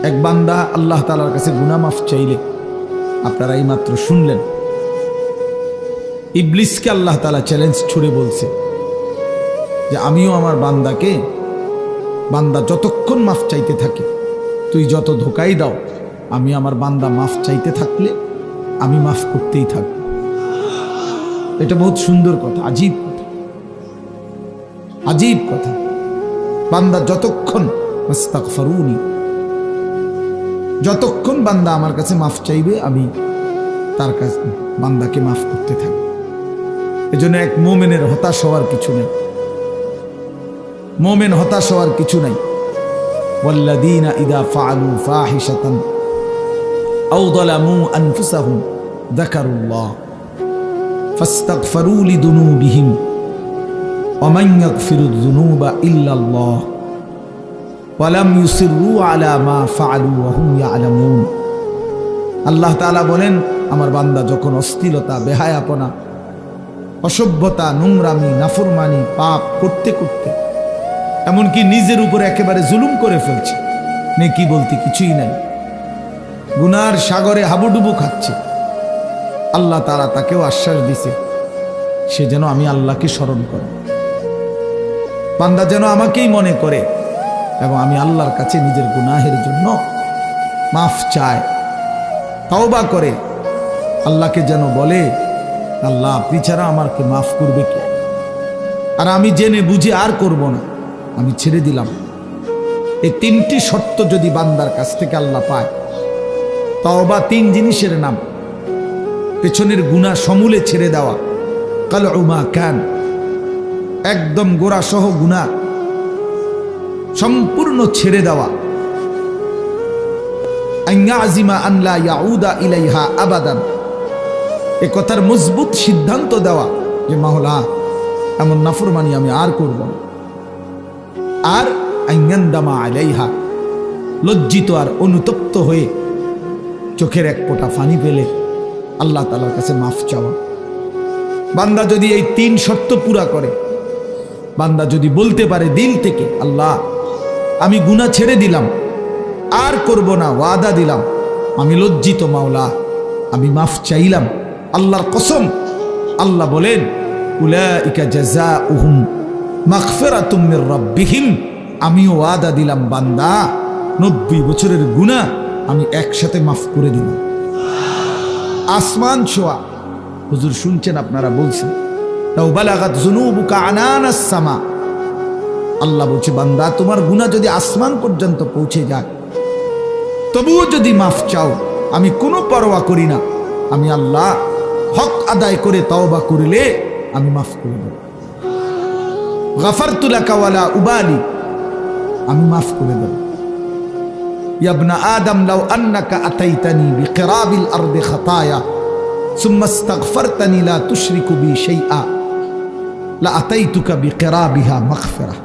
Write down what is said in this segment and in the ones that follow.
এক বান্দা আল্লাহ তাআলার কাছে গুনাহ মাফ চাইলে, আপনারা এই মাত্র শুনলেন, ইবলিসকে আল্লাহ তাআলা চ্যালেঞ্জ ছুড়ে বলছে যে আমিও আমার বান্দাকে, বান্দা যতক্ষণ মাফ চাইতে থাকে, তুই যত ধোকাই দাও, আমি আমার বান্দা মাফ চাইতে থাকলে আমি মাফ করতেই থাকব। এটা বহুত সুন্দর কথা, আজীব কথা, আজীব কথা। বান্দা যতক্ষণ আস্তাগফিরুনি, যতক্ষণ বান্দা আমার কাছে মাফ চাইবে, আমি তার কাছে বান্দাকে মাফ করতে থাকি। এজন্য এক মুমিনের হতাশ হওয়ার কিছু নেই, মুমিন হতাশ হওয়ার কিছু নাই। ওয়াল্লাযীনা ইযা ফাআলু ফাহিশাতান আও যালামু আনফুসাহুম যাকারুল্লাহ ফাস্তাগফিরু লিযুনুবিহিম ওয়া মান ইয়াগফিরুয যুনুবা ইল্লাল্লাহ ওয়া লাম ইউসিররু আলা মা ফাআলু ওয়া হুম ইয়ালামুন। আল্লাহ তাআলা বলেন, আমার বান্দা যখন অশ্লীলতা, বেহায়াপনা, অসভ্যতা, নোংরামি, নাফরমানি, পাপ করতে করতে এমনকি নিজের উপরে একেবারে জুলুম করে ফেলছে, নেকি বলতে কিছুই নাই, গুনার সাগরে হাবুডুবু খাচ্ছে, আল্লাহ তাআলা তাকেও আশ্বাস দিছে সে যেন আমি আল্লাহকে স্মরণ করে, বান্দা যেন আমাকেই মনে করে এবং আমি আল্লাহর কাছে নিজের গুনাহের জন্য মাফ চায়, তওবা করে, আল্লাহকে যেন বলে, আল্লাহ আপনি ছাড়া আমাকে মাফ করবে কে? আর আমি জেনে বুঝে আর করব না, আমি ছেড়ে দিলাম। এই তিনটি শর্ত যদি বান্দার কাছ থেকে আল্লাহ পায়, তওবা তিন জিনিসের নাম। পেছনের গুনাহ সমূলে ছেড়ে দেওয়া, কালউ মা কান, একদম গোড়া সহ গুনাহ সম্পূর্ণ ছেড়ে দেওয়া, আইয়াজিমা আন লা ইয়াউদা ইলাইহা আবাদান, এ কথার মজবুত সিদ্ধান্ত দেওয়া যে মাওলা এমন নাফরমানি আমি আর করব না। আর আইয়ান্দামা আলাইহা, লজ্জিত আর অনুতপ্ত হয়ে চোখের এক ফোঁটা পানি পেলে আল্লাহ তাআলার কাছে মাফ চাওয়া। বান্দা যদি এই তিন শর্ত পুরা করে, বান্দা যদি বলতে পারে দিল থেকে, আল্লাহ আমি গুনাহ ছেড়ে দিলাম, আর করব না, ওয়াদা দিলাম, আমি লজ্জিত মাওলা, আমি মাফ চাইলাম, আল্লাহর কসম, আল্লাহ বলেন উলাইকা জাযাউহুম মাগফিরাতুম মির রাব্বিহিম, আমিও ওয়াদা দিলাম বান্দা 90 বছরের গুনাহ আমি একসাথে মাফ করে দিলাম। আসমান ছোঁয়া, হুজুর শুনছেন, আপনারা বলছেন লাউ বালাগাত যুনুবুকা আনানাস সামা, আল্লাহ বলছে বান্দা তোমার গুনাহ যদি আসমান পর্যন্ত পৌঁছে যায়, তবুও যদি মাফ চাও, আমি কোনো পরোয়া করি না, আমি আল্লাহ হক আদায় করে তওবা করলে আমি মাফ করে দেব। গাফারতু লাকা ওয়ালা উবালি, আমি মাফ করে দেব। ইয়া ইবনা আদম লাউ আন্নাকা আতাইতানি বিকিরাবিল আরদি খাতায়া সুম্মা ইস্তাগফারতানি লা তুশরিকু বি শাইআ লা আতাইতুকা বিকিরাবিহা মাগফিরা।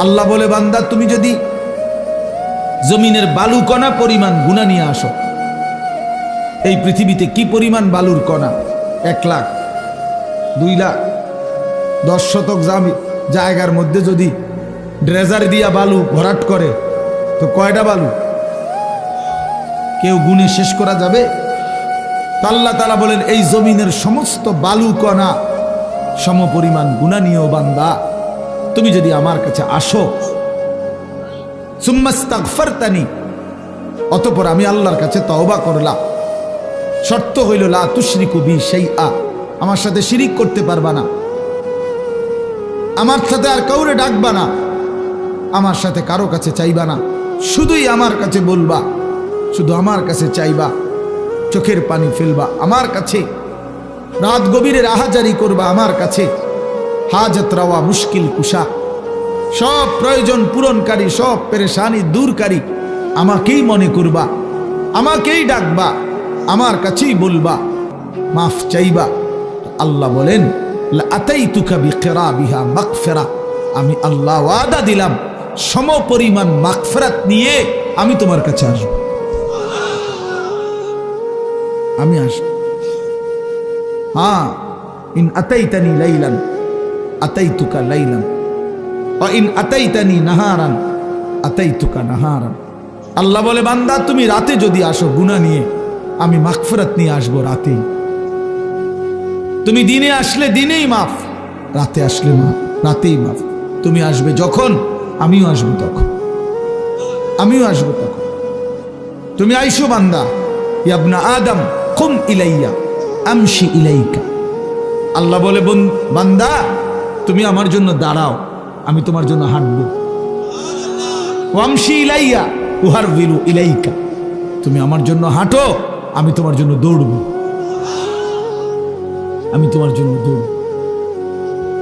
আল্লাহ বলে বান্দা তুমি যদি জমিনের বালু কণা পরিমাণ গুনাহ নিয়ে আসো, এই পৃথিবীতে কি পরিমাণ বালুর কণা, 1 লাখ, 2 লাখ, 10 শতক জায়গার মধ্যে যদি ড্রেজার দিয়া বালু ভরাট করে, তো কয়টা বালু কেউ গুণে শেষ করা যাবে? আল্লাহ তাআলা বলেন এই জমিনের সমস্ত বালু কণা সম পরিমাণ গুনাহ নিয়েও বান্দা তুমি যদি আমার কাছে আসো, সুম্মা ইস্তাগফারতানি, অতঃপর আমি আল্লাহর কাছে তওবা করলাম, শর্ত হইল লা তুশরিকু বি শাইআ, আমার সাথে শিরিক করতে পারবা না, আমার সাথে আর কাউরে ডাকবা না, আমার সাথে কারো কাছে চাইবা না, শুধুই আমার কাছে বলবা, শুধু আমার কাছে চাইবা, চোখের পানি ফেলবা আমার কাছে, রাত গভীরে রাহাজারি করবা আমার কাছে, হাজত রাওয়া, মুশকিল কুশা, সব প্রয়োজন পূরণকারী, সব পেরেশানি দূরকারী আমাকেই মনে করবা, আমাকেই ডাকবা, আমার কাছেই বলবা, মাফ চাইবা। আল্লাহ বলেন লা আতাইতুকা বিকিরাবিহা মাগফিরা, আমি আল্লাহ ওয়াদা দিলাম সম পরিমাণ মাগফিরাত নিয়ে আমি তোমার কাছে আসব, আমি আসব। হ্যাঁ, ইন আতাইতানি লাইলান আতাইতুকা লাইলান ওয়া ইন আতাইতানি নাহারান আতাইতুকা নাহারান, আল্লাহ বলে বান্দা তুমি রাতে যদি আসো গুনাহ নিয়ে, আমি মাগফিরাত নিয়ে আসবো রাতেই। তুমি দিনে আসলে দিনেই মাফ, রাতে আসলে মাফ, রাতেই মাফ। তুমি আসবে যখন, আমিও আসবো তখন, আমিও আসবো তখন। তুমি আইসো বান্দা, ইয়া আদম কুম ইলাইয়া আমশি ইলাইকা। আল্লাহ বলে বান্দা তুমি আমার জন্য দাঁড়াও, আমি তোমার জন্য হাঁটবো। ওয়ামশি ইলাইয়া উহারবিলু ইলাইকা, তুমি আমার জন্য হাঁটো, আমি তোমার জন্য দৌড়বো, আমি তোমার জন্য দৌড়ব।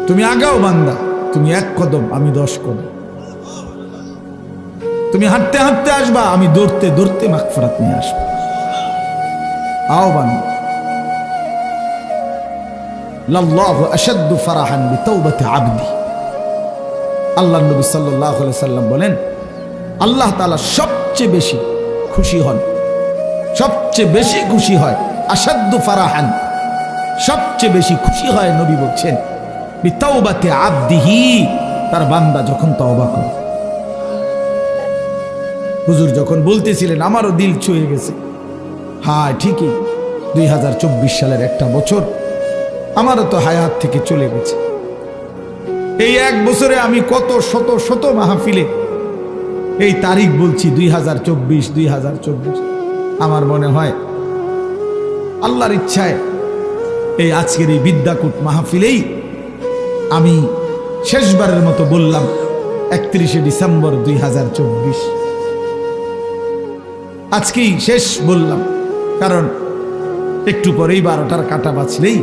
তুমি আগাও বান্দা, তুমি 1 কদম, আমি 10 কদম। তুমি হাঁটতে হাঁটতে আসবা, আমি দৌড়তে দৌড়তে মাগফিরাত নিয়ে আসবো। আও বান্দা, লাল্লাহু আশাদ্দু ফারাহান বিতাওবাতি আবদি। আল্লাহ নবী সাল্লাল্লাহু আলাইহি সাল্লাম বলেন, আল্লাহ তাআলা সবচেয়ে বেশি খুশি হন, সবচেয়ে বেশি খুশি হয়, আশাদ্দু ফারাহান, সবচেয়ে বেশি খুশি হয় নবী বলছেন বিতাওবাতি আবদিহি, তার বান্দা যখন তওবা করে। হুজুর যখন বলতেছিলেন আমারও দিল ছুঁয়ে গেছে। হ্যাঁ ঠিকই, 2024 সালের একটা বছর আমারও তো হায়াত থেকে চলে গেছে। এই 1 বছরে আমি কত শত শত মাহফিলে এই তারিখ বলছি, 2024। আমার মনে হয় আল্লাহর ইচ্ছায় এই আজকের এই বিদ্যাকূট মাহফিলেই আমি শেষবারের মতো বললাম 31শে ডিসেম্বর 2024। আজকেই শেষ বললাম, কারণ একটু পরেই 12টার কাঁটা বাজলেই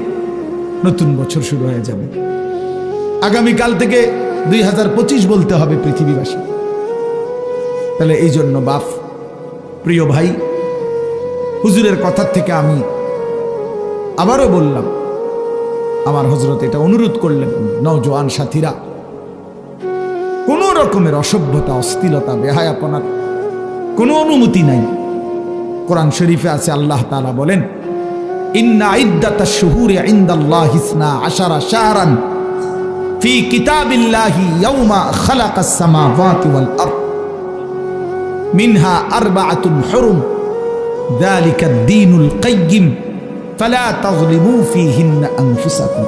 নতুন বছর শুরু হয়ে যাবে। আগামীকাল থেকে 2025 বলতে হবে পৃথিবীবাসী। তাহলে এই জন্য বাপ, প্রিয় ভাই, হুজুরের কথার থেকে আমি আবারও বললাম, আমার হযরত এটা অনুরোধ করলেন, নওজোয়ান সাথীরা, কোন রকমের অসভ্যতা, অশ্লীলতা, বেহায়াপনার কোনো অনুমতি নাই। কোরআন শরীফে আছে, আল্লাহ তাআলা বলেন, ইন্না ইদ্দাতাশ শুহুরি ইনদাল্লাহি 12 শাহরান ফি কিতাবিল্লাহি ইয়াওমা খালাকাস সামাওয়াতি ওয়াল আরদ মিনহা আরবাআতুন হুরুম যালিকাদ দীনুল কাইয়্যিম ফালা তাযলিমু ফীহিন্না আনফুসাকুম।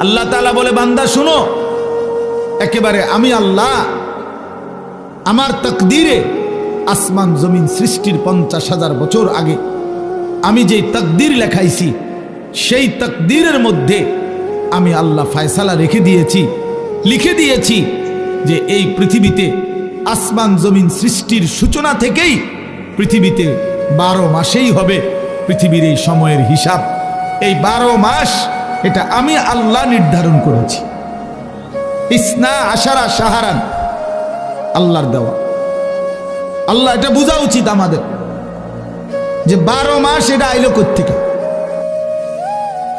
আল্লাহ তাআলা বলে, বান্দা শুনো, একেবারে আমি আল্লাহ আমার তাকদীরে আসমান জমিন সৃষ্টির 50,000 বছর আগে আমি যে তাকদীর লেখাইছি, সেই তাকদীরের মধ্যে আমি আল্লাহ ফয়সালা রেখে দিয়েছি, লিখে দিয়েছি যে এই পৃথিবীতে আসমান জমিন সৃষ্টির সূচনা থেকেই পৃথিবীতে 12 মাসেই হবে পৃথিবীর এই সময়ের হিসাব। এই 12 মাস এটা আমি আল্লাহ নির্ধারণ করেছি। 12 শাহরান আল্লাহর দেওয়া। আল্লাহ এটা বোঝা উচিত আমাদের যে 12 মাস এটা আইলো কোত্থেকে,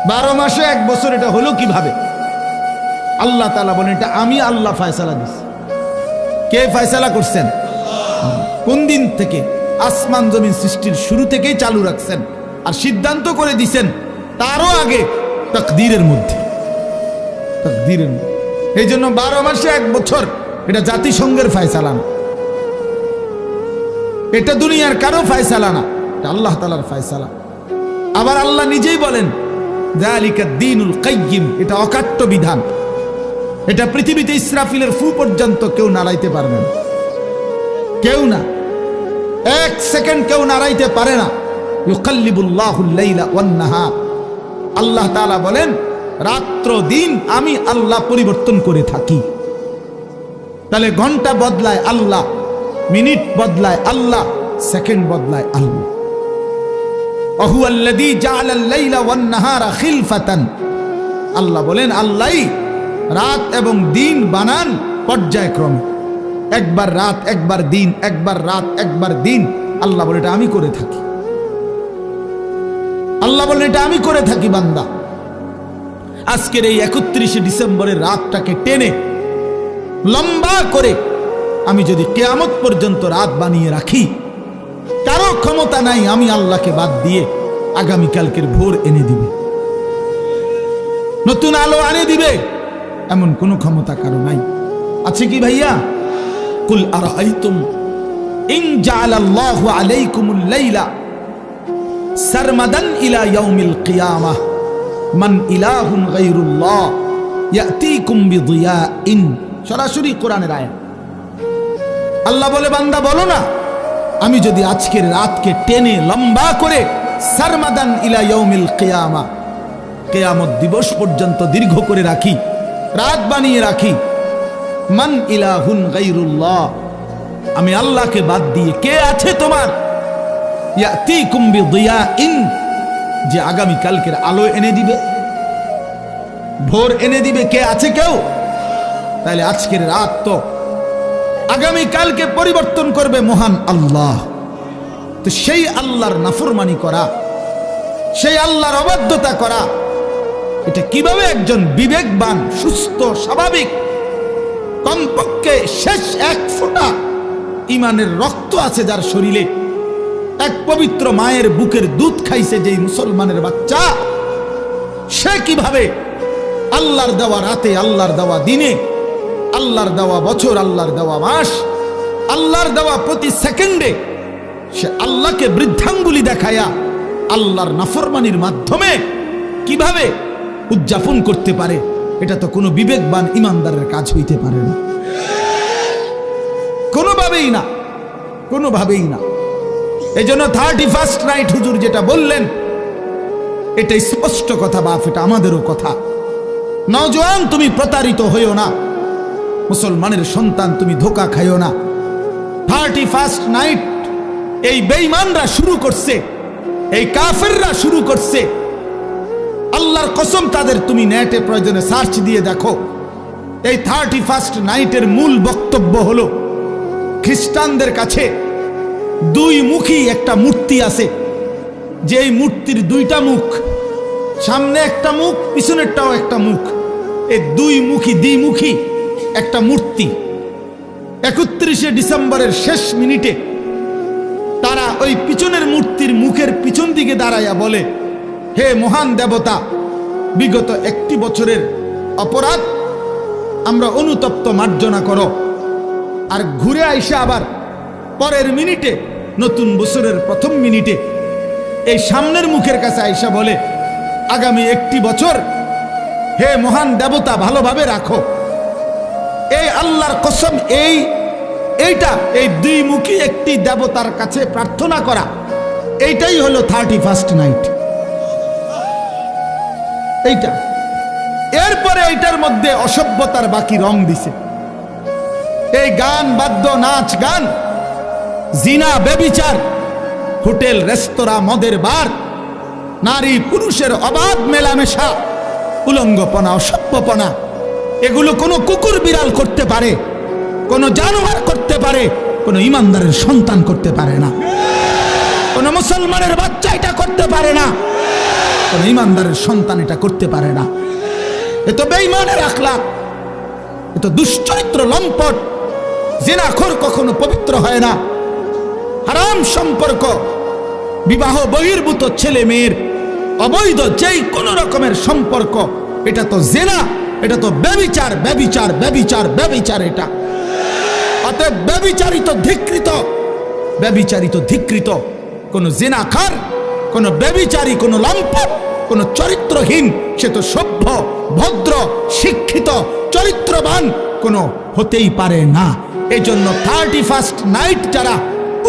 12 মাসে 1 বছর এটা হলো কিভাবে? আল্লাহ তাআলা বলেন, এটা আমি আল্লাহ ফয়সালা দিছি। কে ফয়সালা করছেন? কোন দিন থেকে? আসমান জমিন সৃষ্টির শুরু থেকেই চালু রাখছেন, আর সিদ্ধান্ত করে দিছেন তারও আগে তাকদীরের মধ্যে, তাকদীরের মধ্যে। এই জন্য 12 মাসে 1 বছর এটা জাতিসংঘের ফয়সালা না, এটা দুনিয়ার কারো ফয়সালা না, এটা আল্লাহ তাআলার ফয়সালা। আবার আল্লাহ নিজেই বলেন, যালিকাদ দীনুল কাইয়্যিম, এটা অকাট্য বিধান। এটা পৃথিবীতে ইসরাফিলের ফু পর্যন্ত কেউ নাড়াইতে পারবে না, কেউ না, 1 সেকেন্ড কেউ নাড়াইতে পারে না। ইউকাল্লিবুল্লাহুল লাইলা ওয়ান নাহার, আল্লাহ তাআলা বলেন রাত্র দিন আমি আল্লাহ পরিবর্তন করে থাকি। তাহলে ঘন্টা বদলায় আল্লাহ, মিনিট বদলায় আল্লাহ, সেকেন্ড বদলায় আল্লাহ। ওয়াহুয়াল্লাযী জাআলাল লাইলা ওয়ান নাহারা খিলফাতান, আল্লাহ বলেন আল্লাহই রাত এবং দিন বানান পর্যায়ক্রমে, একবার রাত একবার দিন, একবার রাত একবার দিন। আল্লাহ বলে এটা আমি করে থাকি, আল্লাহ বলেন এটা আমি করে থাকি। বান্দা আজকের এই 31শে ডিসেম্বরের রাতটাকে টেনে লম্বা করে আমি যদি কিয়ামত পর্যন্ত রাত বানিয়ে রাখি, কারো ক্ষমতা নাই আমি আল্লাহকে বাদ দিয়ে আগামীকালকের ভোর এনে দিবে, নতুন আলো আনে দিবে, এমন কোনো ক্ষমতা কারো নাই। আছে কি ভাইয়া? কুল আরাআইতুম ইন জাআলাল্লাহু আলাইকুমুল লাইলা সারমাদান ইলা ইয়াউমিল কিয়ামাহ মান ইলাহুন গায়রুল্লাহ ইয়াতিকুম বিদিয়াইন। সরাসরি কোরআনের আয়াত। আল্লাহ বলে, বান্দা বলো না, আমি যদি আজকের রাতকে টেনে লম্বা করে সারমাদান ইলা ইয়াউমিল কিয়ামা, কিয়ামত দিবস পর্যন্ত দীর্ঘ করে রাখি, রাত বানিয়ে রাখি, মান ইলাহুন গায়রুল্লাহ, আমি আল্লাহকে বাদ দিয়ে কে আছে তোমার, ইয়াতিকুম বিদিয়াইন, যে আগামী কালকের আলো এনে দিবে, ভোর এনে দিবে, কে আছে কেউ? তাহলে আজকের রাত তো আগামী কালকে পরিবর্তন করবে মহান আল্লাহ। তো সেই আল্লাহর নাফরমানি করা, সেই আল্লাহর অবাধ্যতা করা, এটা কিভাবে একজন বিবেকবান, সুস্থ, স্বাভাবিক, কমপক্ষে শেষ এক ফোঁটা ইমানের রক্ত আছে যার শরীরে, এক পবিত্র মায়ের বুকের দুধ খাইছে যেই মুসলমানের বাচ্চা, সে কিভাবে আল্লাহর দেওয়া রাতে, আল্লাহর দেওয়া দিনে, আল্লাহর দেওয়া বছর, আল্লাহর দেওয়া মাস, আল্লাহর দেওয়া প্রতি সেকেন্ডে সে আল্লাহকে বৃদ্ধাঙ্গুলি দেখায়া আল্লাহর নাফরমানির মাধ্যমে কিভাবে উদযাপন করতে পারে? এটা তো কোনো বিবেকবান ইমানদারের কাজ হইতে পারে না, কোনোভাবেই না, কোনোভাবেই না। এই জন্য 31st নাইট হুজুর যেটা বললেন, এটা স্পষ্ট কথা বাপ, এটা আমাদেরও কথা। নওজোয়ান, তুমি প্রতারিত হইও না, মুসলমানের সন্তান তুমি ধোকা খাইও না। 31st নাইট এই বেঈমানরা শুরু করছে, এই কাফেররা শুরু করছে। আল্লাহর কসম, তাদের তুমি নেটে প্রয়োজনে সার্চ দিয়ে দেখো। এই 31st নাইটের মূল বক্তব্য হলো, খ্রিস্টানদের কাছে দুই মুখী একটা মূর্তি আছে, যে এই মূর্তির দুইটা মুখ, সামনে একটা মুখ, পিছনেরটাও একটা মুখ, এই দুই মুখী, দ্বিমুখী একটা মূর্তি। 31শে ডিসেম্বরের শেষ মিনিটে তারা ওই পিছনের মূর্তির মুখের পিছন দিকে দাঁড়াইয়া বলে, হে মহান দেবতা, বিগত 1 বছরের অপরাধ আমরা অনুতপ্ত মার্জনা করো। আর ঘুরে আইসা আবার পরের মিনিটে, নতুন বছরের প্রথম মিনিটে এই সামনের মুখের কাছে আইসা বলে, আগামী 1 বছর হে মহান দেবতা ভালোভাবে রাখো। এই আল্লাহর কসম, এইটা এই দুইমুখী একটি দেবতার কাছে প্রার্থনা করা, এইটাই হলো 31st নাইট। এইটা এরপরে এইটার মধ্যে অসভ্যতার বাকি রং দিছে। এই গান, বাদ্য, নাচ গান, জিনা, ব্যভিচার, হোটেল, রেস্তোরাঁ, মদের বার, নারী পুরুষের অবাধ মেলামেশা, উলঙ্গপনা, অসভ্যপনা, এগুলো কোনো কুকুর বিড়াল করতে পারে, কোনো জানোয়ার করতে পারে, কোনো ইমানদারের সন্তান করতে পারে না, কোনো মুসলমানের বাচ্চা এটা করতে পারে না, কোনো ইমানদারের সন্তান এটা করতে পারে না। এ তো বেঈমানের আখলাক, এ তো দুশ্চরিত্র, লম্পট। জিনাখোর কখনো পবিত্র হয় না। হারাম সম্পর্ক, বিবাহ বহির্ভূত ছেলে মেয়ের অবৈধ যেই কোন রকমের সম্পর্ক, এটা তো জিনা, এটা তো ব্যভিচার, ব্যভিচার, ব্যভিচার, ব্যভিচার। এটা অতএব ব্যভিচারিত, ধিক্কৃত, ব্যভিচারিত, ধিক্কৃত কোন জিনাখার, কোন ব্যভিচারী, কোন লম্পট, কোন চরিত্রহীন, সে তো সভ্য, ভদ্র, শিক্ষিত, চরিত্রবান কোন হতেই পারে না। এই জন্য 31st নাইট যারা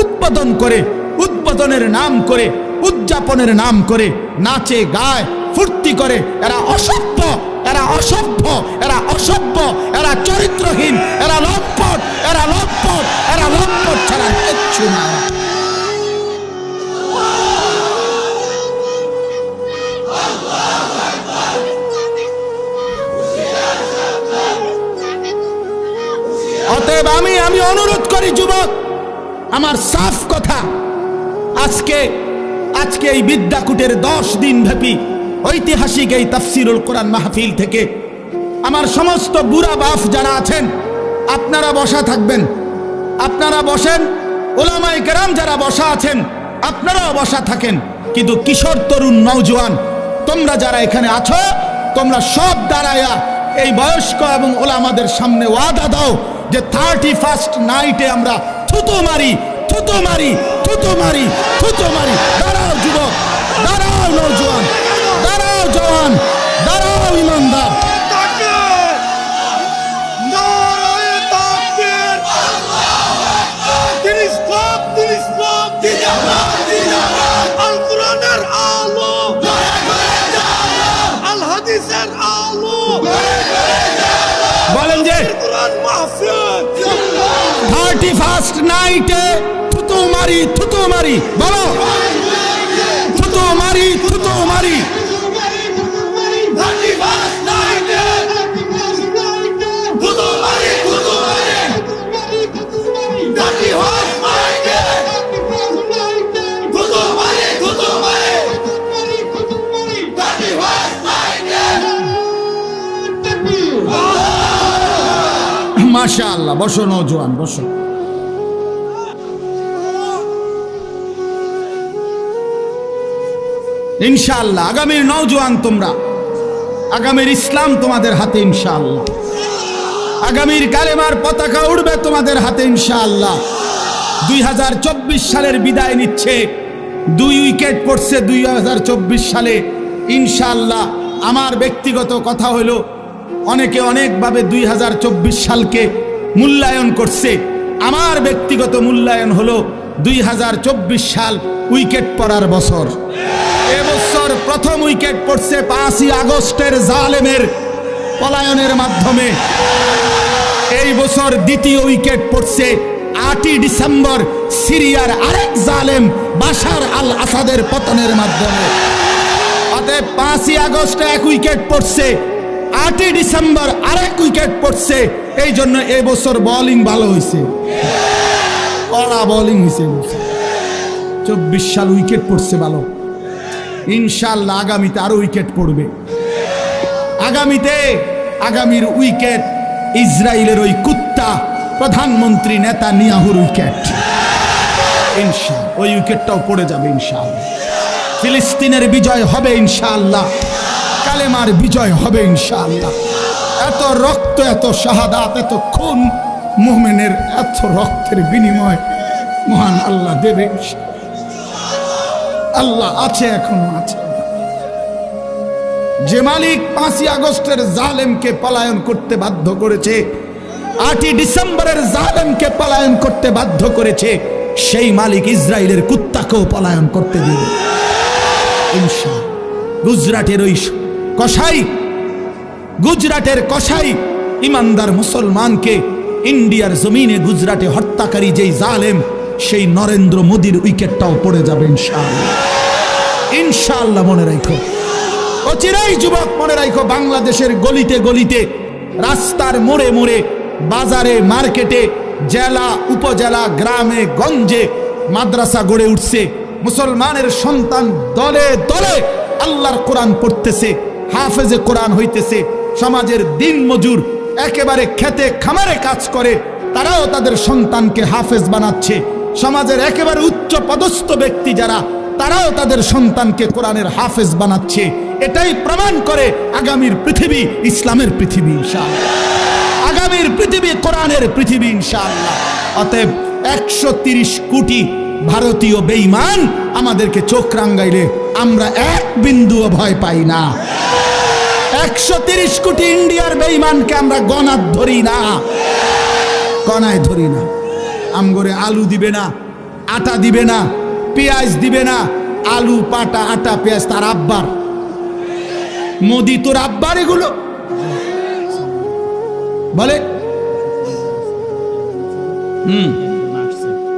উদ্বোধন করে, উদ্বোধনের নাম করে, উদযাপনের নাম করে নাচে, গায়, ফুর্তি করে, এরা অসভ্য, এরা অসভ্য, এরা অসভ্য, এরা চরিত্রহীন, এরা লম্পট, এরা লম্পট, এরা লম্পট ছাড়া কিচ্ছু না। অতএব আমি অনুরোধ করি যুবক, আমার সাফ কথা, আজকে এই বিদ্যাকুটের 10 দিন ব্যাপী ঐতিহাসিক এই তাফসিরুল কোরআন মাহফিল থেকে আমার সমস্ত বুড়া বাপ যারা আছেন, আপনারা বসা থাকবেন, আপনারা বসেন। ওলামায়ে কেরাম যারা বসা আছেন, আপনারাও বসা থাকেন। কিন্তু কিশোর, তরুণ, নওজোয়ান, তোমরা যারা এখানে আছো, তোমরা সব দাঁড়ায়া এই বয়স্ক এবং ওলামাদের সামনে ওয়াদা দাও যে 31st নাইটে আমরা থুতু মারি, থুতু মারি, থুতু মারি, থুতু মারি। দাঁড়াও যুবক, দাঁড়াও নওজোয়ান, দাঁড়াও জওয়ান, দাঁড়াও ইমানদার। আল কোরআনের আলো, আল হাদিসের আলো, বলেন যে কোরআন মাহফিল 31st নাইটে থুতু মারি, থুতু মারি, বলো থুতু মারি, থুতু মারি। 31st নাইটে থুতু মারি, থুতু মারি, 31st নাইটে থুতু মারি, থুতু মারি, 31st নাইটে। মাশাআল্লাহ, বসো নওজোয়ান, বসো। ইনশাআল্লাহ আগামীর নওজোয়ান তোমরা, আগামীর ইসলাম তোমাদের হাতে ইনশাআল্লাহ। আগামীর কালেমার পতাকা উড়বে তোমাদের হাতে ইনশাআল্লাহ। 2024 সালের বিদায় নিচ্ছে, 2 উইকেট পড়ছে 2024 সালে ইনশাআল্লাহ। আমার ব্যক্তিগত কথা হলো, অনেকে অনেকভাবে 2024 সালকে মূল্যায়ন করছে। আমার ব্যক্তিগত মূল্যায়ন হলো 2024 সাল উইকেট পড়ার বছর। এবছর প্রথম উইকেট পড়ছে 5ই আগস্টের জালেমের পলায়নের মাধ্যমে। এই বছর দ্বিতীয় উইকেট পড়ছে 8ই ডিসেম্বর সিরিয়ার আরেক জালেম বাশার আল আসাদের পতনের মাধ্যমে। অতএব 5ই আগস্ট এক উইকেট পড়ছে, 8ই ডিসেম্বর আরেক উইকেট পড়ছে। এই জন্য এবছর বোলিং ভালো হয়েছে, কড়া বোলিং হয়েছে। 24 সাল উইকেট পড়ছে ভালো। ইনশাআল্লাহ আগামীতে আরো উইকেট পড়বে। আগামীর উইকেট ইসরায়েলের ওই কুত্তা প্রধানমন্ত্রী নেতানিয়াহুর উইকেট। ইনশাআল্লাহ ওই উইকেটটাও পড়ে যাবে ইনশাআল্লাহ। ফিলিস্তিনের বিজয় হবে ইনশাআল্লাহ, কালেমার বিজয় হবে ইনশাআল্লাহ। এত রক্ত, এত শাহাদাত, এত খুন, মুমিনের এত রক্তের বিনিময় মহান আল্লাহ দেবে। আল্লাহ আছে, এখনো আছে। যে মালিক 5ই আগস্টের জালেমকে পলায়ন করতে বাধ্য করেছে, 8ই ডিসেম্বরের জালেমকে পলায়ন করতে বাধ্য করেছে, সেই মালিক ইসরায়েলের কুত্তাকেও পলায়ন করতে দিবে ইনশাআল্লাহ। গুজরাটের কসাই ইমানদার মুসলমানকে ইন্ডিয়ার জমিনে গুজরাটে হত্যাকারী যেই জালেম, সেই নরেন্দ্র মোদীর উইকেটটাও পড়ে যাবে ইনশাআল্লাহ। ইনশাআল্লাহ মনে রাখো, অচিরেই যুবক মনে রাখো, বাংলাদেশের গলিতে গলিতে, রাস্তার মোড়ে মোড়ে, বাজারে, মার্কেটে, জেলা, উপজেলা, গ্রামে গঞ্জে মাদ্রাসা গড়ে উঠছে। মুসলমানের সন্তান দলে দলে আল্লাহর কোরআন পড়তেছে, হাফেজে কোরআন হইতেছে। সমাজের দিন মজুর একেবারে খেতে খামারে কাজ করে, তারাও তাদের সন্তানকে হাফেজ বানাচ্ছে। সমাজের একেবারে উচ্চ পদস্থ ব্যক্তি যারা, তারাও তাদের সন্তানকে কোরআনের হাফেজ বানাচ্ছে। এটাই প্রমাণ করে আগামীর পৃথিবী ইসলামের পৃথিবী ইনশাআল্লাহ, আগামীর পৃথিবী কোরআনের পৃথিবী ইনশাআল্লাহ। অতএব 130 কোটি ভারতীয় বেঈমান আমাদেরকে চোখ রাঙ্গাইলে আমরা এক বিন্দুও ভয় পাই না। 130 কোটি ইন্ডিয়ার বেঈমানকে আমরা গণাত ধরি না, গণায় ধরি না। আমগরে আলু দিবে না, আটা দিবে না, পেঁয়াজ দিবে না। আলু, পাটা, আটা, পেঁয়াজ তার আব্বার। মোদি তোর আব্বার এগুলো বলে।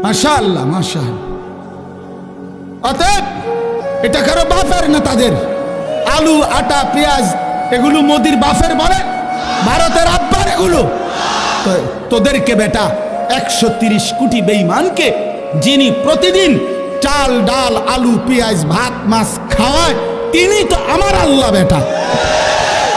মাশাআল্লাহ, মাশাআল্লাহ। অতএব এটা কারো বাপের না, তাদের আলু, আটা, পেঁয়াজ এগুলো মোদির বাপের বলে, ভারতের আব্বার এগুলো। তোদেরকে বেটা 130 কোটি বেঈমানকে যিনি প্রতিদিন চাল, ডাল, আলু, পেঁয়াজ, ভাত, মাছ খাওয়ায়, তিনি তো আমার আল্লাহ বেটা।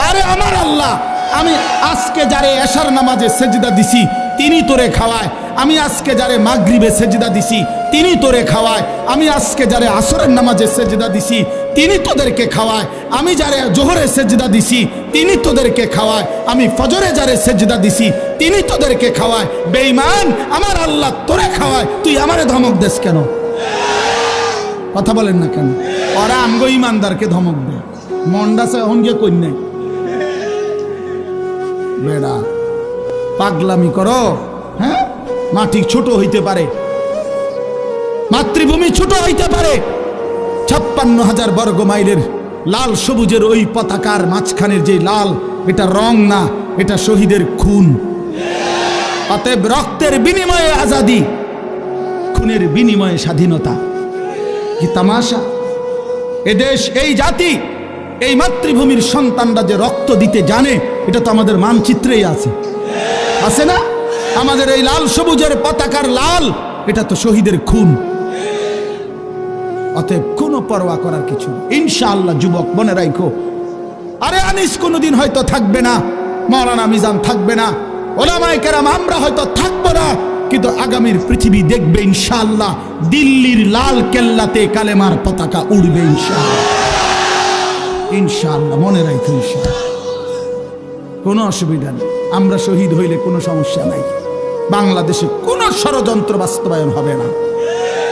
আরে আমার আল্লাহ, আমি আজকে যারে এশার নামাজে সেজদা দিছি তিনি তোরে খাওয়ায়। আমি আজকে যারে মাগরিবে সেজদা দিছি তিনি তোরে খাওয়ায়। আমি আজকে যারে আসরের নামাজে সেজদা দিছি তিনি তোদেরকে খাওয়ায়। আমি যারে জোহরে সেজদা দিছি তিনি তোদেরকে খাওয়ায়। আমি ফজরে যারে সেজদা দিছি তিনি তোদেরকে খাওয়ায়। বেঈমান, আমার আল্লাহ তোরে খাওয়ায়, তুই আমারে ধমক দেস কেন? কথা বলেন না কেন? ওরা আমগো ইমানদারকে ধমক দেয়। মন্ডাসে অঙ্গে কন্যা বেড়া পাগলামি করো। হ্যাঁ, মাটি ছোট হইতে পারে, মাতৃভূমি ছোট হইতে পারে, 56,000 বর্গ মাইলের লাল সবুজের ওই পতাকার মাঝখানের যে লাল, এটা রং না, এটা শহীদের খুন। অতএব রক্তের বিনিময়ে আজাদি, খুনের বিনিময়ে স্বাধীনতা। কি তামাশা! এদেশ, এই জাতি, এই মাতৃভূমির সন্তানরা যে রক্ত দিতে জানে, এটা তো আমাদের মানচিত্রেই আছে, আছে না? আমাদের এই লাল সবুজের পতাকার লাল, এটা তো শহীদের খুন। অতএব কোনো পরোয়া করার কিছু নেই। ইনশাআল্লাহ যুবক মনে রাখো, আরে আনিস কোনোদিন হয়তো থাকবে না, মাওলানা মিজান থাকবে না, ওলামায়ে কেরাম আমরা হয়তো থাকবো না, কিন্তু আগামীর পৃথিবী দেখবে ইনশাআল্লাহ দিল্লির লাল কেল্লাতে কালেমার পতাকা উড়বে ইনশাআল্লাহ। ইনশাআল্লাহ মনে রাখো, ইনশাআল্লাহ কোনো অসুবিধা নেই। আমরা শহীদ হইলে কোনো সমস্যা নাই। বাংলাদেশে কোনো ষড়যন্ত্র বাস্তবায়ন হবে না।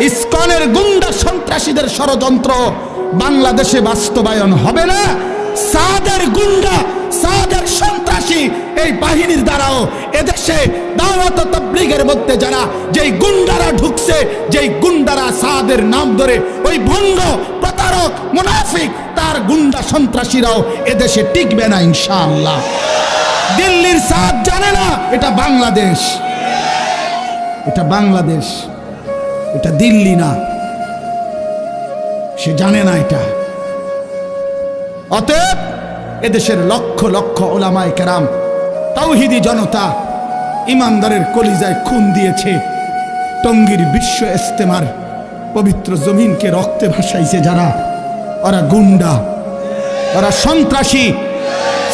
ইসকনের গুন্ডা সন্ত্রাসীদের ষড়যন্ত্র বাংলাদেশে বাস্তবায়ন হবে না। সাদের গুন্ডা, সাদের সন্ত্রাসী এই বাহিনীর দ্বারাও এদেশে দাওয়াত ও তাবলীগের মধ্যে যারা যেই গুন্ডারা ঢুকছে, যেই গুন্ডারা সাদের নাম ধরে, ওই ভণ্ড প্রতারক মুনাফিক তার গুন্ডা সন্ত্রাসীরাও এদেশে টিকবে না ইনশাআল্লাহ। দিল্লির সাদ জানে না এটা বাংলাদেশ, এটা বাংলাদেশ, এটা দিল্লি না, সে জানে না এটা। অতএব এদেশের লক্ষ লক্ষ ওলামায়ে কেরাম, তাওহীদি জনতা, ইমানদারের কলিজায় খুন দিয়েছে। টঙ্গীর বিশ্ব ইজতেমার পবিত্র জমিনকে রক্তে ভাসাইছে যারা, ওরা গুন্ডা, ওরা সন্ত্রাসী,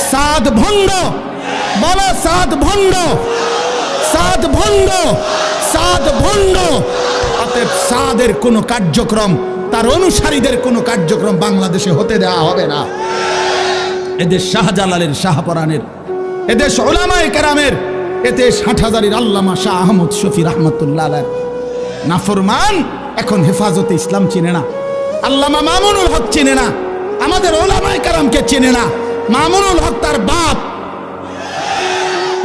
সাদ ভণ্ড। বলো সাদ ভণ্ড, সাদ ভণ্ড, সাদ ভণ্ড। অতএব সাদের কোনো কার্যক্রম, তার অনুসারীদের কোনো কার্যক্রম বাংলাদেশে হতে দেওয়া হবে না। এদেশ শাহজালালের, শাহপরানের, এদেশ ওলামায়ে কেরামের, এদেশ হাটহাজারীর আল্লামা শাহ আহমদ শফি রহমতুল্লাহ আলাইহ। নাফরমান এখন হেফাজতে ইসলাম চিনে না, আল্লামা মামুনুল হক চিনে না, আমাদের ওলামায়ে কেরামকে চিনে না। মামুনুল হক তার বাপ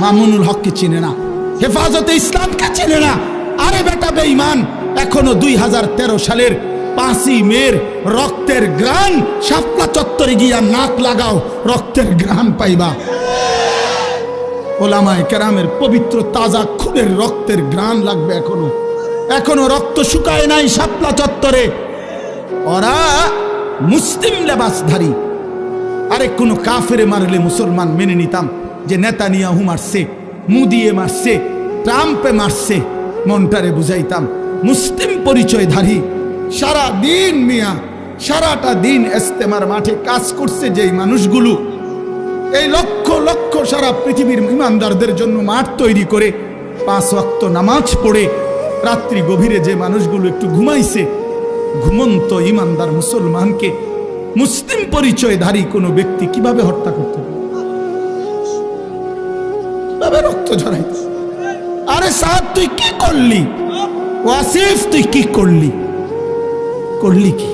মামুনুল হককে চিনে না, হেফাজতে ইসলামকে চিনে না। আরে বেটা বেঈমান, এখনো 2013 সালের 5ই মের রক্তের গ্রান শাপলা চত্বরে গিয়া নাক লাগাও, রক্তের গ্রান পাইবা। ওলামায়ে কেরামের পবিত্র তাজা খুনের রক্তের গ্রান লাগবে। এখনো এখনো রক্ত শুকায় নাই শাপলা চত্বরে। ওরা মুসলিম লেবাসধারী। আরে কোনো কাফেরে মারলে মুসলমান মেনে নিতাম, যে নেতানিয়াহু মারছে, মুদিয়ে মারছে, ট্রাম্পে মারছে, মনটারে বুঝাইতাম। মুসলিম পরিচয়ধারী সারা দিন মিয়া, সারাটা দিন ইজতেমার মাঠে কাজ করছে যেই মানুষগুলো, এই লক্ষ লক্ষ সারা পৃথিবীর ইমানদারদের জন্য মাঠ তৈরি করে 5 ওয়াক্ত নামাজ পড়ে রাত্রি গভীরে যে মানুষগুলো একটু ঘুমাইছে, ঘুমন্ত ইমানদার মুসলমানকে মুসলিম পরিচয়ধারী কোনো ব্যক্তি কিভাবে হত্যা করতে পারে? কিভাবে রক্ত ঝরাইতে? আরে সাদ তুই কি করলি? ওয়াসিফ তুই কি করলি? করলি কি?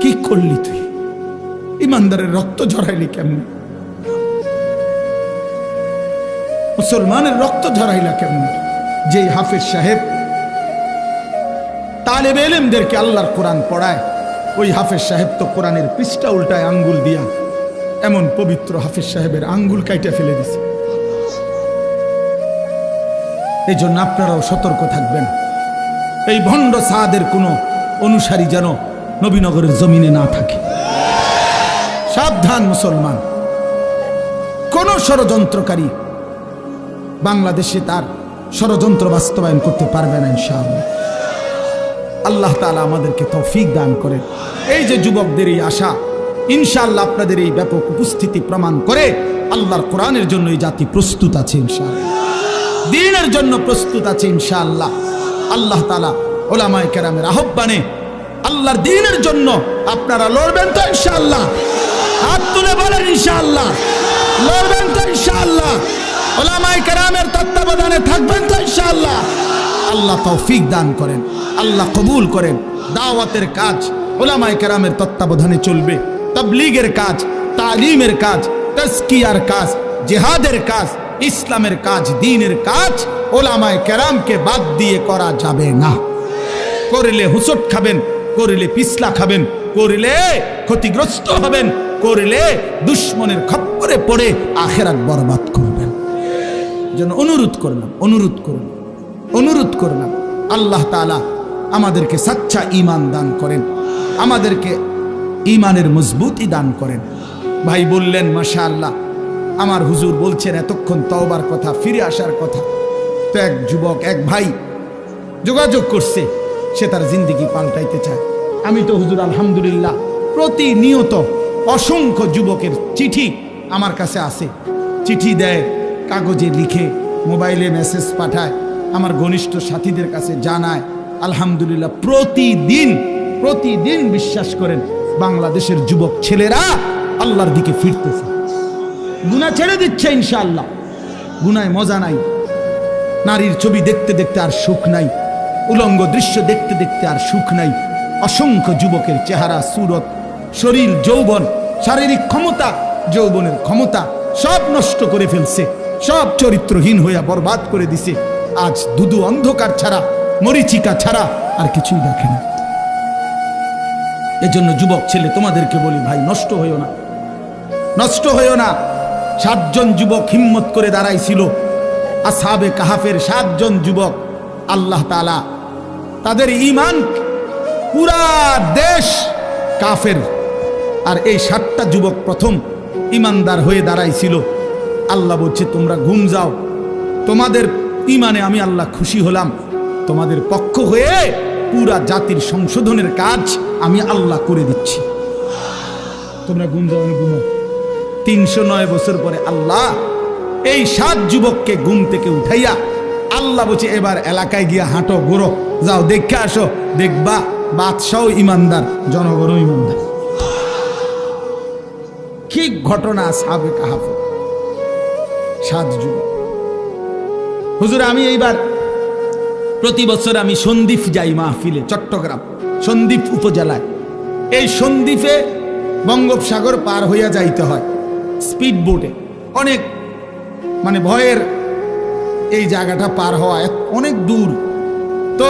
কি করলি তুই? ইমানদারের রক্ত ঝরাইলি কেমনে? মুসলমানের রক্ত ঝরাইলা কেমনে? যে হাফেজ সাহেব তালেবে ইলমদেরকে আল্লাহর কোরআন পড়ায়, ওই হাফেজ সাহেব তো কোরআনের পৃষ্ঠা উল্টায় আঙ্গুল দিয়া, এমন পবিত্র হাফেজ সাহেবের আঙ্গুল কাইটা ফেলে দিছে। এই জন্য আপনারাও সতর্ক থাকবেন, এই ভণ্ড সাদের কোনো অনুসারী যেন নবীনগরের জমিনে না থাকে। সাবধান মুসলমান, কোন ষড়যন্ত্রকারী বাংলাদেশে তার ষড়যন্ত্র বাস্তবায়ন করতে পারবে না ইনশাআল্লাহ। আল্লাহ তাআলা আমাদেরকে তৌফিক দান করেন। এই যে যুবকদের এই আশা, ইনশাআল্লাহ আপনাদের এই ব্যাপক উপস্থিতি প্রমাণ করে আল্লাহর কোরআনের জন্য এই জাতি প্রস্তুত আছে ইনশাআল্লাহ, দ্বীনের জন্য প্রস্তুত আছে ইনশাআল্লাহ। আল্লাহ তাআলা উলামায়ে কেরামের আহ্বানে আল্লাহর দ্বীনের জন্য আপনারা লড়বেন তো ইনশাআল্লাহ? হাত তুলে বলেন ইনশাআল্লাহ। লড়বেন তো ইনশাআল্লাহ? উলামায়ে কেরামের তত্ত্বাবধানে থাকবেন তো ইনশাআল্লাহ? আল্লাহ তৌফিক দান করেন, আল্লাহ কবুল করেন। দাওয়াতের কাজ উলামায়ে কেরামের তত্ত্বাবধানে চলবে, তাবলীগের কাজ, তালিমের কাজ, তাজকিয়ার কাজ, জিহাদের কাজ, ইসলামের কাজ, দ্বীনের কাজ উলামায়ে কেরামকে বাদ দিয়ে করা যাবে না। করলে হুসট খাবেন, করলে পিছলা খাবেন, করলে ক্ষতিগ্রস্ত হবেন, করলে দুশ্মনের খপ্পরে পড়ে আখিরাত বরবাদ করবেন। যেন অনুরোধ করলাম আল্লাহ তাআলা আমাদেরকে সচ্চা ঈমান দান করেন, আমাদেরকে ঈমানের মজবুতি দান করেন। ভাই বললেন মাশাআল্লাহ, আমার হুজুর বলছেন এতক্ষণ তওবার কথা, ফিরে আসার কথা। তো এক যুবক, এক ভাই যোগাযোগ করছে, সে তার জিন্দেগি পাল্টাইতে চায়। আমি তো হুজুর আলহামদুলিল্লাহ প্রতিনিয়ত অসংখ্য যুবকের চিঠি আমার কাছে আসে, চিঠি দেয়, কাগজে লিখে, মোবাইলে মেসেজ পাঠায়, আমার ঘনিষ্ঠ সাথীদের কাছে জানায়। আলহামদুলিল্লাহ প্রতিদিন বিশ্বাস করেন বাংলাদেশের যুবক ছেলেরা আল্লাহর দিকে ফিরতেছে, গুনাহ ছেড়ে দিচ্ছে ইনশাআল্লাহ। গুনায় মজা নাই, নারীর ছবি দেখতে দেখতে আর সুখ নাই, উলঙ্গ দৃশ্য দেখতে দেখতে আর সুখ নাই। অসংখ্য যুবকের চেহারা, সুরত, শরীর, যৌবন, শারীরিক ক্ষমতা, যৌবনের ক্ষমতা সব নষ্ট করে ফেলছে, সব চরিত্রহীন হইয়া বরবাদ করে দিছে। আজ দুদু অন্ধকার ছাড়া, মরিচিকা ছাড়া আর কিছুই দেখে না। এজন্য যুবক ছেলে তোমাদেরকে বলি, ভাই নষ্ট হইও না, নষ্ট হইও না। 7 জন যুবক হিম্মত করে দাঁড়াইছিল, আসহাবে কাহাফের 7 জন যুবক। আল্লাহ তাআলা তাদের ঈমান, পুরা দেশ কাফের, আর এই 7টা যুবক প্রথম ঈমানদার হয়ে দাঁড়াইছিল। আল্লাহ বলছে তোমরা ঘুম যাও, তোমাদের ঈমানে আমি আল্লাহ খুশি হলাম, তোমাদের পক্ষ হয়ে পুরা জাতির সংশোধনের কাজ আমি আল্লাহ করে দিচ্ছি। তোমরা ঘুম যাও, ঘুমো। 309 বছর পরে আল্লাহ এই 7 যুবককে ঘুম থেকে উঠাইয়া আল্লাহ বলছে এবার এলাকায় গিয়া হাঁটো, ঘোরো, যাও দেখে আসো, দেখবা বাদশাহ ইমানদার, জনগণও ইমানদার। কি ঘটনা আসহাবে কাহাফ, 7 যুবক। হুজুর আমি এইবার প্রতি বছর আমি সন্দ্বীপ যাই মাহফিলে, চট্টগ্রাম সন্দ্বীপ উপজেলায়। এই সন্দ্বীপে বঙ্গোপসাগর পার হইয়া যাইতে হয় স্পিড বোটে, অনেক মানে ভয়ের এই জায়গাটা পার হওয়া অনেক দূর। তো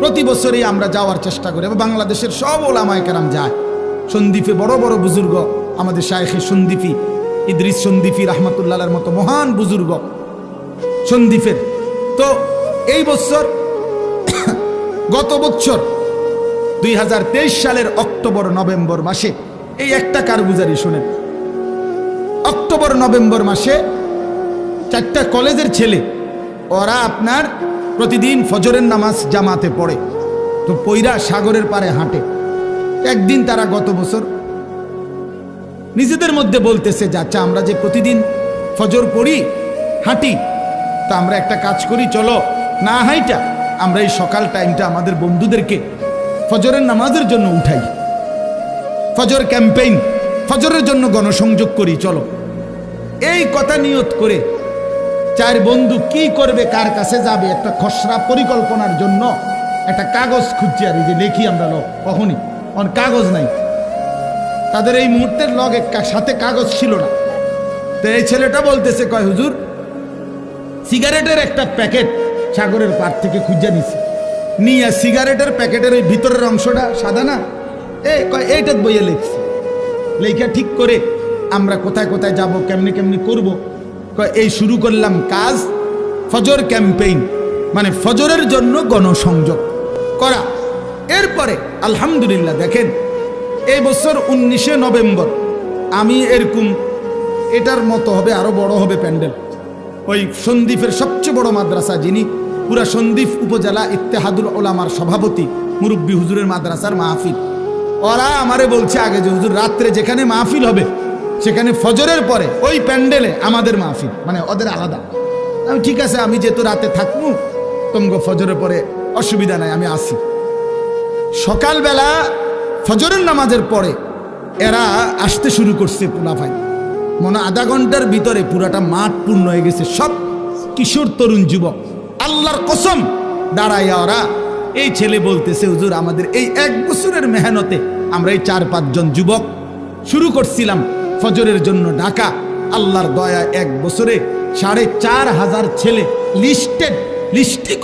প্রতি বছরই আমরা যাওয়ার চেষ্টা করি, বাংলাদেশের সব ওলামায়ে কেরাম যায় সন্দ্বীপে। বড় বড় বুজুর্গ, আমাদের শায়েখে সন্দ্বীপী ইদ্রিস সন্দ্বীপী রাহমাতুল্লাহর মতো মহান বুজুর্গ সন্দ্বীপের। তো এই বছর গত বছর 2023 সালের অক্টোবর নভেম্বর মাসে এই একটা কারগুজারি শুনেন। অক্টোবর নভেম্বর মাসে 4টা কলেজের ছেলে, ওরা আপনার প্রতিদিন ফজরের নামাজ জামাতে পড়ে, তো পইরা সাগরের পারে হাঁটে। একদিন তারা গত বছর নিজেদের মধ্যে বলতেছে, যাচ্ছা আমরা যে প্রতিদিন ফজর পড়ি, হাঁটি, তা আমরা একটা কাজ করি, চলো না হাইটা আমরা এই সকাল টাইমটা আমাদের বন্ধুদেরকে ফজরের নামাজের জন্য উঠাই, ফজর ক্যাম্পেইন, ফজরের জন্য গণসংযোগ করি, চলো। এই কথা নিয়ত করে 4 বন্ধু কি করবে, কার কাছে যাবে, একটা খসড়া পরিকল্পনার জন্য একটা কাগজ খুঁজছে, আর এই যে লেখি আমরা লোক, কখনই কাগজ নাই তাদের, এই মুহূর্তের লগে সাথে কাগজ ছিল না। তো এই ছেলেটা বলতেছে, কয় হুজুর সিগারেটের একটা প্যাকেট সাগরের পার থেকে খুঁজে নিছি, নিয়ে সিগারেটের প্যাকেটের ওই ভিতরের অংশটা সাদা না, এইটা বইয়ে লিখছি, লেখা ঠিক করে আমরা কোথায় কোথায় যাব, কেমনি কেমনি করব, এই শুরু করলাম কাজ, ফজর ক্যাম্পেইন, মানে ফজরের জন্য গণসংযোগ করা। এরপরে আলহামদুলিল্লাহ দেখেন এই বছর 19শে নভেম্বর আমি এরকম এটার মতো হবে, আরো বড় হবে প্যান্ডেল, ওই সন্দ্বীপের সবচেয়ে বড় মাদ্রাসা, যিনি পুরা সন্দ্বীপ উপজেলা ইত্তেহাদুল উলামার সভাপতি, মুরব্বী হুজুরের মাদ্রাসার মাহফিল, ওরা আমারে বলছে আগে যে হুজুর রাত্রে যেখানে মাহফিল হবে সেখানে ফজরের পরে ওই প্যান্ডেলে আমাদের মাহফিল, মানে ওদের আলাদা। আমি ঠিক আছে, আমি যেহেতু রাতে থাকবো, তোমগো ফজরের পরে অসুবিধা নাই, আমি আসি। সকালবেলা ফজরের নামাজের পরে এরা আসতে শুরু করছে পোলাপাই, মনে হয় আধা ঘন্টার ভিতরে পুরাটা মাঠ পূর্ণ হয়ে গেছে, সব কিশোর তরুণ যুবক। আল্লাহর কসম, দাঁড়াইয়া ওরা, এই ছেলে বলতেছে হুজুর আমাদের এই 1 বছরের মেহনতে আমরা এই 4-5 জন যুবক শুরু করছিলাম ফজরের জন্য ডাকা। আল্লাহর দয়া 1 বছরে 4,500 ছেলে লিস্টি